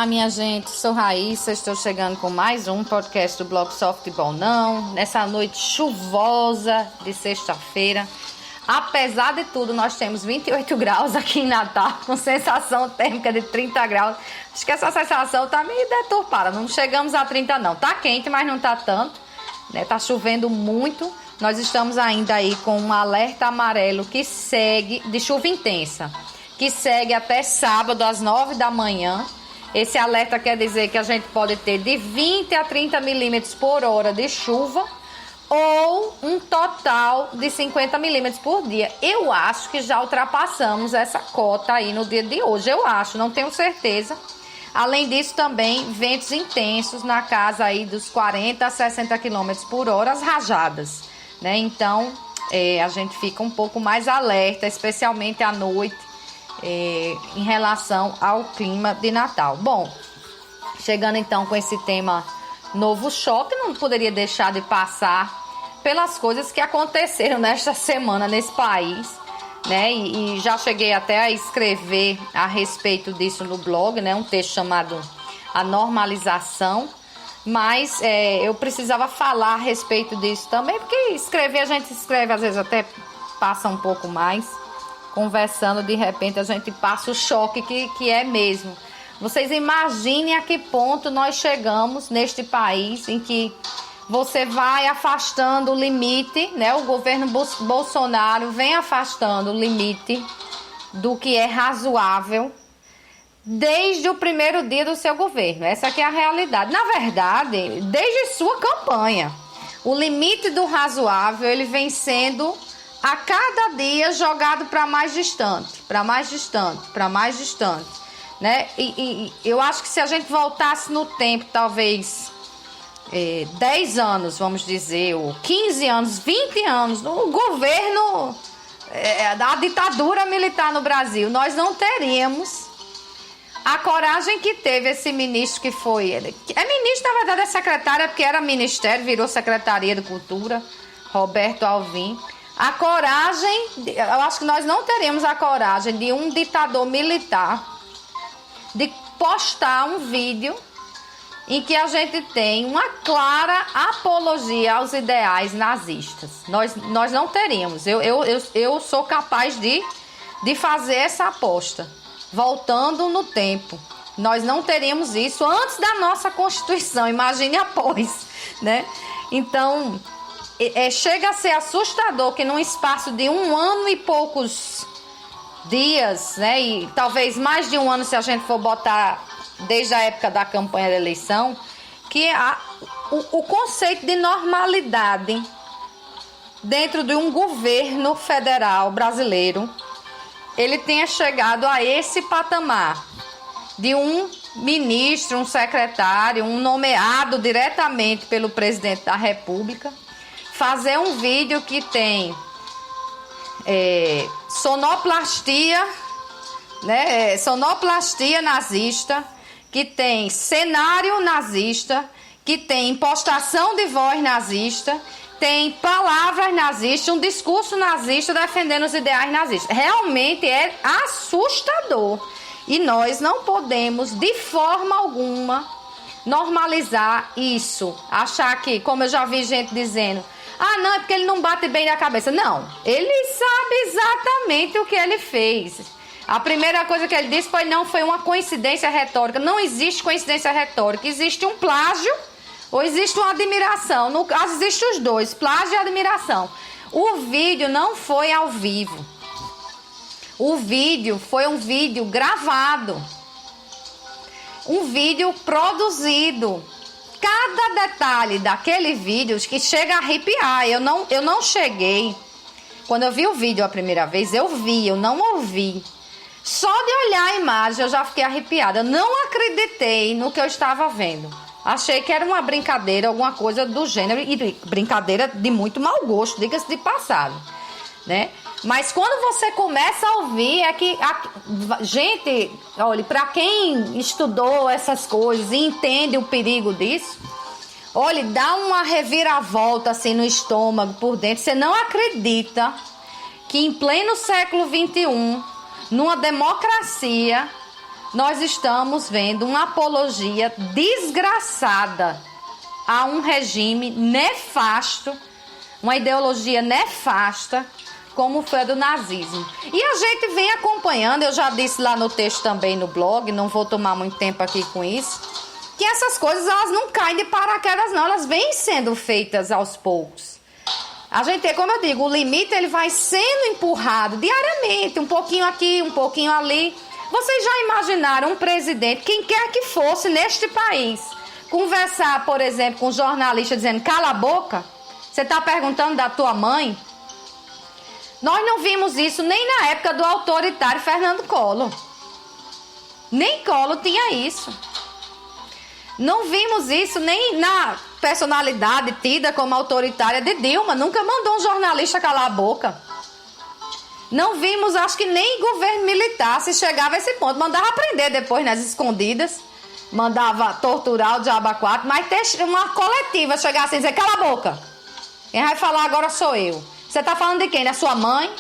minha gente, sou Raíssa, estou chegando com mais um podcast do blog Softball Não, nessa noite chuvosa de sexta-feira. Apesar de tudo, nós temos 28 graus aqui em Natal, com sensação térmica de 30 graus. Acho que essa sensação tá meio deturpada, não chegamos a 30 não. Tá quente, mas não tá tanto, né? Tá chovendo muito. Nós estamos ainda aí com um alerta amarelo que segue, de chuva intensa, que segue até sábado às 9 da manhã. Esse alerta quer dizer que a gente pode ter de 20 a 30 milímetros por hora de chuva ou um total de 50 milímetros por dia. Eu acho que já ultrapassamos essa cota aí no dia de hoje. Eu acho, não tenho certeza. Além disso, também ventos intensos na casa aí dos 40 a 60 quilômetros por hora, as rajadas, né? Então, a gente fica um pouco mais alerta, especialmente à noite, em relação ao clima de Natal. Bom, chegando então com esse tema novo choque, não poderia deixar de passar pelas coisas que aconteceram nesta semana nesse país, né? E já cheguei até a escrever a respeito disso no blog, né? Um texto chamado A Normalização, mas eu precisava falar a respeito disso também, porque escrever, a gente escreve, às vezes até passa um pouco mais. Conversando, de repente, a gente passa o choque que é mesmo. Vocês imaginem a que ponto nós chegamos neste país em que você vai afastando o limite, né? O governo Bolsonaro vem afastando o limite do que é razoável desde o primeiro dia do seu governo. Essa aqui é a realidade. Na verdade, desde sua campanha, o limite do razoável, ele vem sendo a cada dia jogado para mais distante, para mais distante, para mais distante, né? E eu acho que se a gente voltasse no tempo, talvez 10 anos, vamos dizer, ou 15 anos, 20 anos, no governo da ditadura militar no Brasil, nós não teríamos a coragem que teve esse ministro que foi ele. É ministro, na verdade, é secretária, porque era ministério, virou Secretaria de Cultura, Roberto Alvim. A coragem, eu acho que nós não teremos a coragem de um ditador militar de postar um vídeo em que a gente tem uma clara apologia aos ideais nazistas. Nós não teríamos. Eu sou capaz de fazer essa aposta. Voltando no tempo, nós não teríamos isso antes da nossa Constituição, imagine após, né? Então, chega a ser assustador que num espaço de 1 ano e poucos dias, né? E talvez mais de 1 ano se a gente for botar desde a época da campanha da eleição, que o conceito de normalidade dentro de um governo federal brasileiro, ele tenha chegado a esse patamar de um ministro, um secretário, um nomeado diretamente pelo presidente da República, fazer um vídeo que tem sonoplastia, né? Sonoplastia nazista, que tem cenário nazista, que tem impostação de voz nazista, tem palavras nazistas, um discurso nazista defendendo os ideais nazistas. Realmente é assustador. E nós não podemos, de forma alguma, normalizar isso. Achar que, como eu já vi gente dizendo, não, é porque ele não bate bem na cabeça. Não, ele sabe exatamente o que ele fez. A primeira coisa que ele disse não foi uma coincidência retórica. Não existe coincidência retórica. Existe um plágio ou existe uma admiração. No caso, existem os dois, plágio e admiração. O vídeo não foi ao vivo. O vídeo foi um vídeo gravado. Um vídeo produzido. Cada detalhe daquele vídeo que chega a arrepiar. Eu não cheguei. Quando eu vi o vídeo a primeira vez, eu vi, eu não ouvi. Só de olhar a imagem eu já fiquei arrepiada. Eu não acreditei no que eu estava vendo. Achei que era uma brincadeira, alguma coisa do gênero. E brincadeira de muito mau gosto, diga-se de passagem, né? Mas quando você começa a ouvir, gente, olha, para quem estudou essas coisas e entende o perigo disso, olha, dá uma reviravolta assim no estômago, por dentro. Você não acredita que em pleno século XXI, numa democracia, nós estamos vendo uma apologia desgraçada a um regime nefasto, uma ideologia nefasta, como foi a do nazismo. E a gente vem acompanhando, eu já disse lá no texto também no blog, não vou tomar muito tempo aqui com isso, que essas coisas elas não caem de paraquedas não, elas vêm sendo feitas aos poucos. A gente, como eu digo, o limite ele vai sendo empurrado diariamente, um pouquinho aqui, um pouquinho ali. Vocês já imaginaram um presidente, quem quer que fosse neste país, conversar, por exemplo, com um jornalista dizendo, cala a boca? Você está perguntando da tua mãe? Nós não vimos isso nem na época do autoritário Fernando Collor. Nem Collor tinha isso. Não vimos isso nem na personalidade tida como autoritária de Dilma. Nunca mandou um jornalista calar a boca. Não vimos, acho que nem governo militar se chegava a esse ponto. Mandava prender depois nas escondidas. Mandava torturar o diabo a quatro. Mas ter uma coletiva chegar assim e dizer, cala a boca. Quem vai falar agora sou eu. Você está falando de quem? Da sua mãe?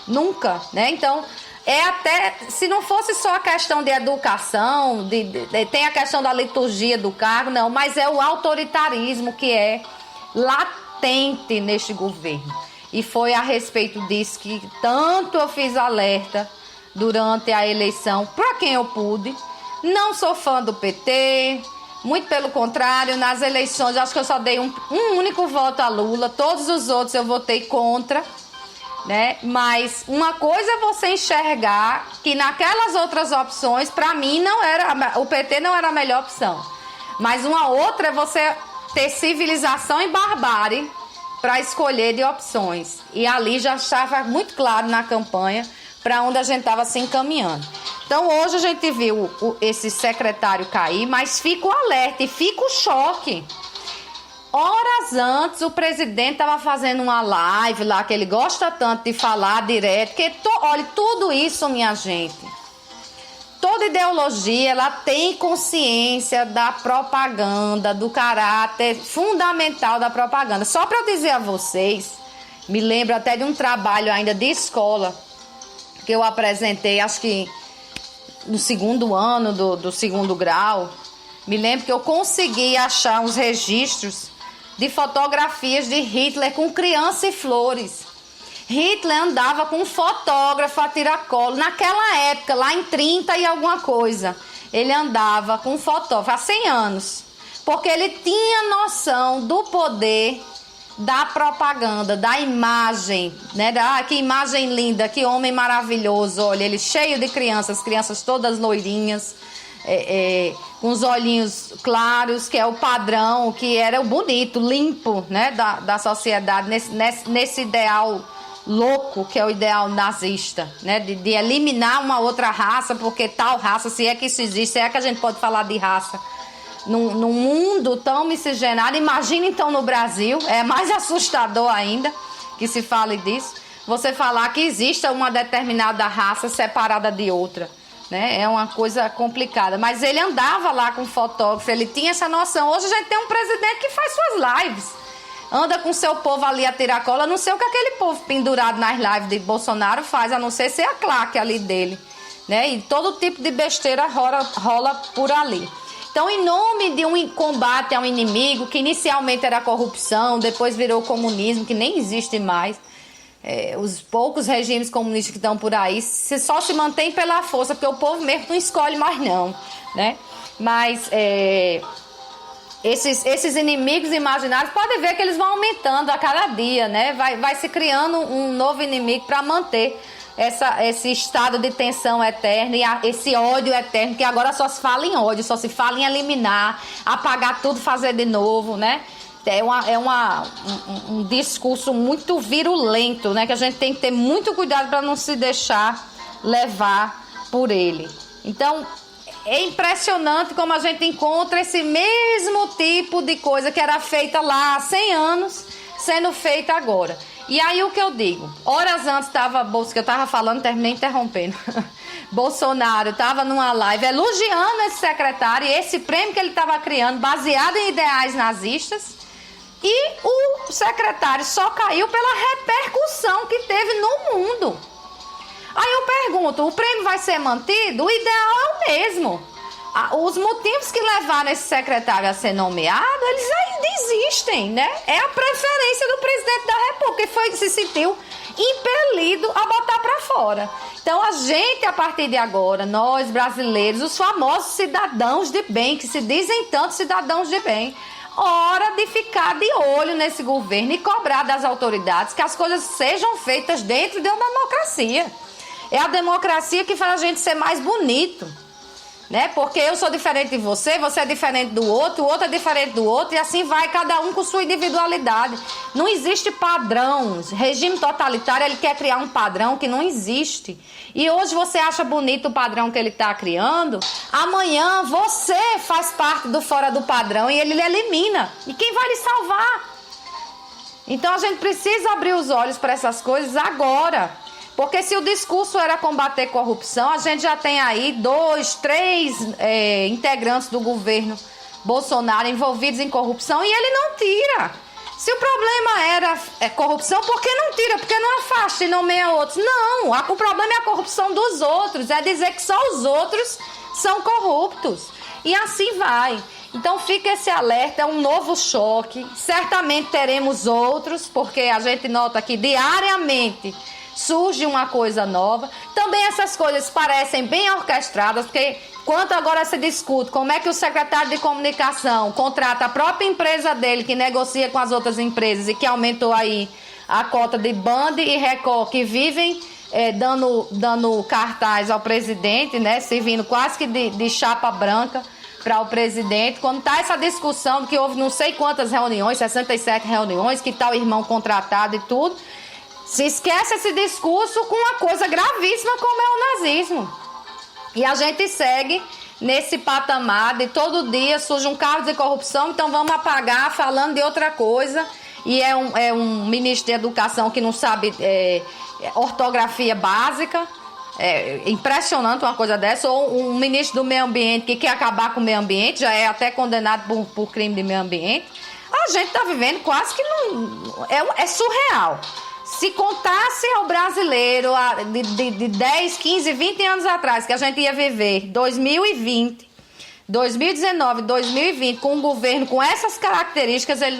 Nunca, né? Então, é até, se não fosse só a questão de educação, tem a questão da liturgia do cargo, não, mas é o autoritarismo que é latente neste governo. E foi a respeito disso que tanto eu fiz alerta durante a eleição, para quem eu pude. Não sou fã do PT, muito pelo contrário, nas eleições acho que eu só dei um único voto a Lula, todos os outros eu votei contra, né? Mas uma coisa é você enxergar que naquelas outras opções, para mim o PT não era a melhor opção. Mas uma outra é você ter civilização e barbárie para escolher de opções. E ali já estava muito claro na campanha para onde a gente estava se encaminhando. Então hoje a gente viu esse secretário cair, mas fica o alerta e fica o choque. Horas antes o presidente estava fazendo uma live lá, que ele gosta tanto de falar direto, que olha, tudo isso, minha gente, toda ideologia, ela tem consciência da propaganda, do caráter fundamental da propaganda. Só para eu dizer a vocês, me lembro até de um trabalho ainda de escola, que eu apresentei, acho que no segundo ano do segundo grau. Me lembro que eu consegui achar uns registros de fotografias de Hitler com criança e flores. Hitler andava com um fotógrafo a tiracolo. Naquela época, lá em 30 e alguma coisa, ele andava com um fotógrafo há 100 anos. Porque ele tinha noção do poder da propaganda, da imagem, né? Que imagem linda, que homem maravilhoso. Olha, ele cheio de crianças crianças todas loirinhas, com os olhinhos claros, que é o padrão, que era o bonito, limpo, né? Da sociedade, nesse ideal louco, que é o ideal nazista, né? De eliminar uma outra raça, porque tal raça, se é que isso existe, se é que a gente pode falar de raça, num mundo tão miscigenado, imagina então no Brasil, é mais assustador ainda que se fale disso, você falar que existe uma determinada raça separada de outra, né? É uma coisa complicada, mas ele andava lá com fotógrafo, ele tinha essa noção. Hoje a gente tem um presidente que faz suas lives, anda com seu povo ali a tirar cola, não sei o que aquele povo pendurado nas lives de Bolsonaro faz, a não ser a claque ali dele, né? E todo tipo de besteira rola por ali. Então, em nome de um combate a um inimigo, que inicialmente era a corrupção, depois virou o comunismo, que nem existe mais, os poucos regimes comunistas que estão por aí só se mantém pela força, porque o povo mesmo não escolhe mais não, né? Mas esses inimigos imaginários, pode ver que eles vão aumentando a cada dia, né? Vai se criando um novo inimigo para manter esse estado de tensão eterna e esse ódio eterno, que agora só se fala em ódio, só se fala em eliminar, apagar tudo, fazer de novo, né? Um discurso muito virulento, né? Que a gente tem que ter muito cuidado para não se deixar levar por ele. Então, é impressionante como a gente encontra esse mesmo tipo de coisa que era feita lá há 100 anos, sendo feita agora. E aí o que eu digo, horas antes que eu estava falando, terminei interrompendo, Bolsonaro estava numa live elogiando esse secretário e esse prêmio que ele estava criando, baseado em ideais nazistas, e o secretário só caiu pela repercussão que teve no mundo. Aí eu pergunto, o prêmio vai ser mantido? O ideal é o mesmo. Os motivos que levaram esse secretário a ser nomeado, eles ainda existem, né? É a preferência do presidente da República, que se sentiu impelido a botar para fora. Então, a gente, a partir de agora, nós brasileiros, os famosos cidadãos de bem, que se dizem tanto cidadãos de bem, hora de ficar de olho nesse governo e cobrar das autoridades que as coisas sejam feitas dentro de uma democracia. É a democracia que faz a gente ser mais bonito, né? Porque eu sou diferente de você, você é diferente do outro, o outro é diferente do outro, e assim vai, cada um com sua individualidade. Não existe padrão. Regime totalitário, ele quer criar um padrão que não existe. E hoje você acha bonito o padrão que ele está criando, amanhã você faz parte do fora do padrão e ele lhe elimina. E quem vai lhe salvar? Então a gente precisa abrir os olhos para essas coisas agora. Porque se o discurso era combater corrupção, a gente já tem aí 2, 3 integrantes do governo Bolsonaro envolvidos em corrupção e ele não tira. Se o problema era corrupção, por que não tira? Porque não afasta e nomeia outros. Não, o problema é a corrupção dos outros, é dizer que só os outros são corruptos. E assim vai. Então fica esse alerta, é um novo choque. Certamente teremos outros, porque a gente nota que diariamente surge uma coisa nova. Também essas coisas parecem bem orquestradas, porque quanto agora se discute como é que o secretário de comunicação contrata a própria empresa dele, que negocia com as outras empresas e que aumentou aí a cota de Band e Record, que vivem dando cartaz ao presidente, né, servindo quase que de chapa branca para o presidente. Quando está essa discussão de que houve não sei quantas reuniões, 67 reuniões, que está o irmão contratado e tudo, se esquece esse discurso com uma coisa gravíssima como é o nazismo. E a gente segue nesse patamar de todo dia surge um caso de corrupção, então vamos apagar falando de outra coisa. E é um ministro de educação que não sabe ortografia básica. É impressionante uma coisa dessa. Ou um ministro do meio ambiente que quer acabar com o meio ambiente, já é até condenado por crime de meio ambiente. A gente está vivendo quase que não... É surreal. Se contasse ao brasileiro de 10, 15, 20 anos atrás que a gente ia viver 2020, 2019, 2020 com um governo com essas características, ele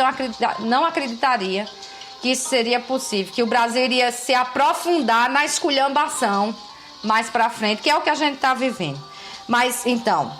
não acreditaria que isso seria possível, que o Brasil iria se aprofundar na esculhambação mais para frente, que é o que a gente está vivendo. Mas então,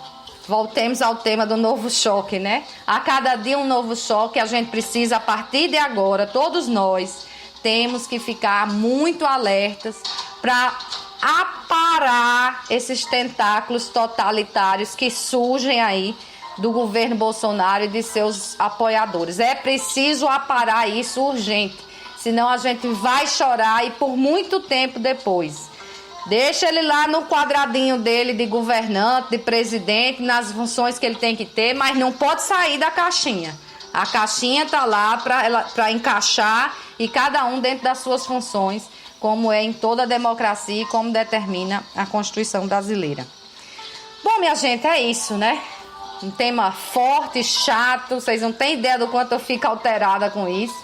voltemos ao tema do novo choque, né? A cada dia um novo choque, a gente precisa, a partir de agora, todos nós temos que ficar muito alertas para aparar esses tentáculos totalitários que surgem aí do governo Bolsonaro e de seus apoiadores. É preciso aparar isso urgente, senão a gente vai chorar e por muito tempo depois. Deixa ele lá no quadradinho dele de governante, de presidente, nas funções que ele tem que ter, mas não pode sair da caixinha. A caixinha está lá para encaixar e cada um dentro das suas funções, como é em toda a democracia e como determina a Constituição brasileira. Bom, minha gente, é isso, né? Um tema forte, chato, vocês não têm ideia do quanto eu fico alterada com isso.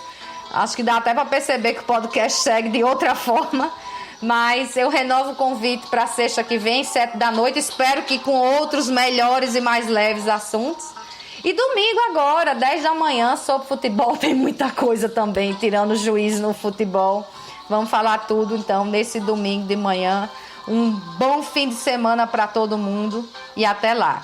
Acho que dá até para perceber que o podcast segue de outra forma, mas eu renovo o convite para sexta que vem, 7 da noite, espero que com outros melhores e mais leves assuntos. E domingo agora, 10 da manhã, sobre futebol, tem muita coisa também, tirando o juízo no futebol. Vamos falar tudo, então, nesse domingo de manhã. Um bom fim de semana para todo mundo e até lá.